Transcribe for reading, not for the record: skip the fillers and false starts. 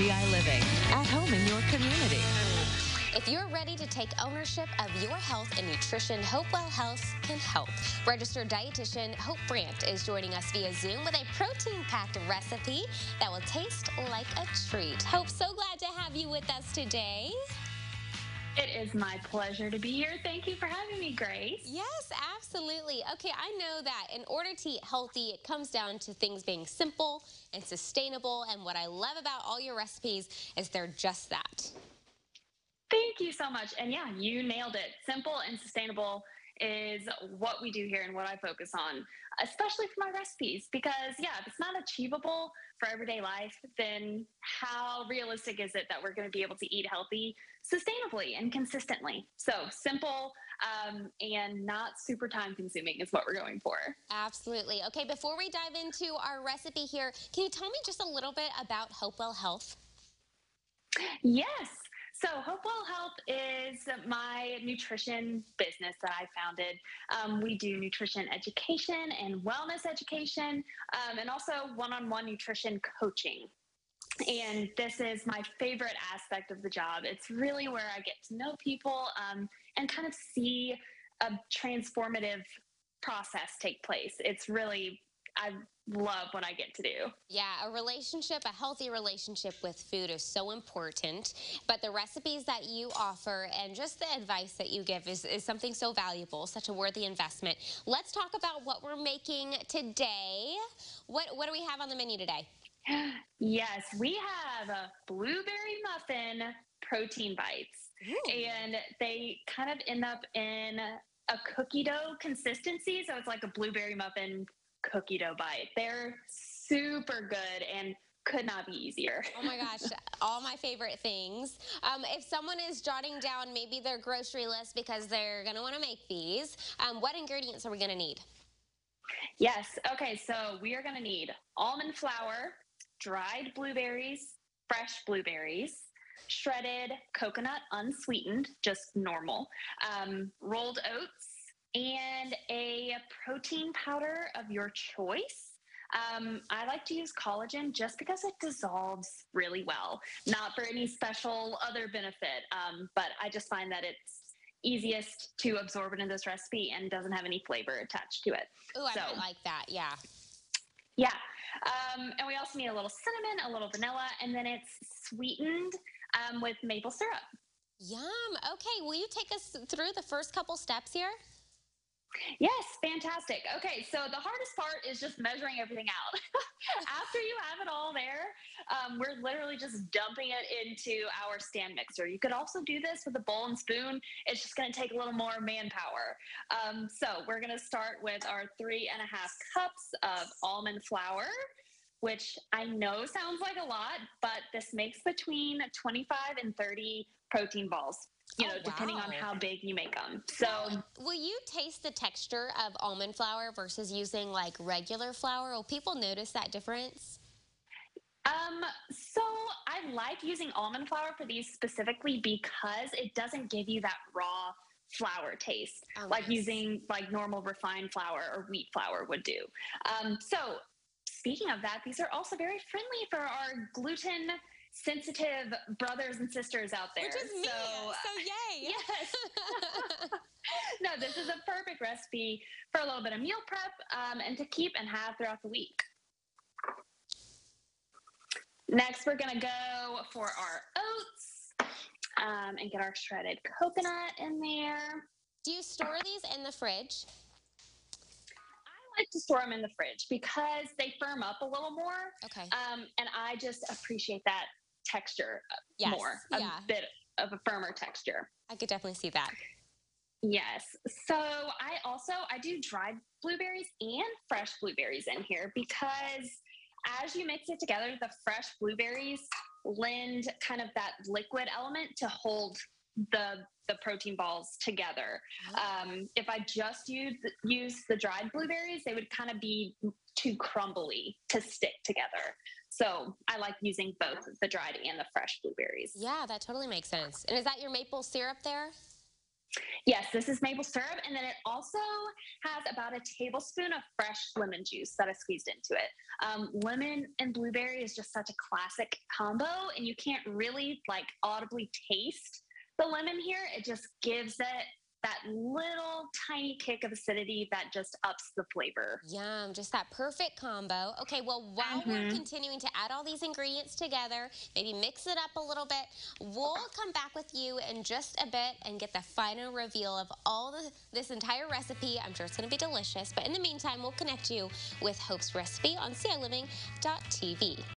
GI Living, at home in your community. If you're ready to take ownership of your health and nutrition, Hopewell Health can help. Registered dietitian Hope Brandt is joining us via Zoom with a protein-packed recipe that will taste like a treat. Hope, so glad to have you with us today. It is my pleasure to be here. Thank you for having me, Grace. Yes, absolutely. Okay, I know that in order to eat healthy, it comes down to things being simple and sustainable. And what I love about all your recipes is they're just that. Thank you so much. And yeah, you nailed it. Simple and sustainable is what we do here and what I focus on, especially for my recipes. Because yeah, if it's not achievable for everyday life, then how realistic is it that we're going to be able to eat healthy sustainably and consistently? So simple and not super time consuming is what we're going for. Absolutely. Okay, before we dive into our recipe here, can you tell me just a little bit about Hopewell Health? Yes. So Hopewell Health is my nutrition business that I founded. We do nutrition education and wellness education, and also one-on-one nutrition coaching. And this is my favorite aspect of the job. It's really where I get to know people and kind of see a transformative process take place. It's really, I love what I get to do. Yeah, a healthy relationship with food is so important, but the recipes that you offer and just the advice that you give is something so valuable, such a worthy investment. Let's talk about what we're making today. What do we have on the menu today? Yes, we have a blueberry muffin protein bites. Ooh. And they kind of end up in a cookie dough consistency. So it's like a blueberry muffin cookie dough bite. They're super good and could not be easier. Oh my gosh, all my favorite things. If someone is jotting down maybe their grocery list because they're going to want to make these, what ingredients are we going to need? Yes. Okay. So we are going to need almond flour, dried blueberries, fresh blueberries, shredded coconut unsweetened, just normal, rolled oats, and a protein powder of your choice. I like to use collagen just because it dissolves really well, not for any special other benefit, but I just find that it's easiest to absorb it in this recipe and doesn't have any flavor attached to it. Ooh, I might like that, yeah. Yeah, and we also need a little cinnamon, a little vanilla, and then it's sweetened with maple syrup. Yum, okay, will you take us through the first couple steps here? Yes, fantastic. Okay, so the hardest part is just measuring everything out. After you have it all there, we're literally just dumping it into our stand mixer. You could also do this with a bowl and spoon. It's just going to take a little more manpower. So we're going to start with our 3.5 cups of almond flour, which I know sounds like a lot, but this makes between 25 and 30 protein balls. Depending on how big you make them. So, will you taste the texture of almond flour versus using like regular flour? Will people notice that difference? So I like using almond flour for these specifically because it doesn't give you that raw flour taste like using like normal refined flour or wheat flour would do. So speaking of that, these are also very friendly for our gluten sensitive brothers and sisters out there. Which is me, so yay. Yes. No, this is a perfect recipe for a little bit of meal prep and to keep and have throughout the week. Next, we're going to go for our oats and get our shredded coconut in there. Do you store these in the fridge? I like to store them in the fridge because they firm up a little more. Okay. And I just appreciate that texture more, a bit of a firmer texture. I could definitely see that. Yes. So I do dried blueberries and fresh blueberries in here because as you mix it together, the fresh blueberries lend kind of that liquid element to hold the protein balls together. If I just use the dried blueberries, they would kind of be too crumbly to stick together. So I like using both the dried and the fresh blueberries. Yeah, that totally makes sense. And is that your maple syrup there? Yes, this is maple syrup, and then it also has about a tablespoon of fresh lemon juice that is squeezed into it. Lemon and blueberry is just such a classic combo, and you can't really like audibly taste the lemon here. It just gives it that little tiny kick of acidity that just ups the flavor. Yum, just that perfect combo. Okay, well, while we're Hmm. continuing to add all these ingredients together, maybe mix it up a little bit, we'll come back with you in just a bit and get the final reveal of this entire recipe. I'm sure it's going to be delicious, but in the meantime, we'll connect you with Hope's recipe on CILiving.tv.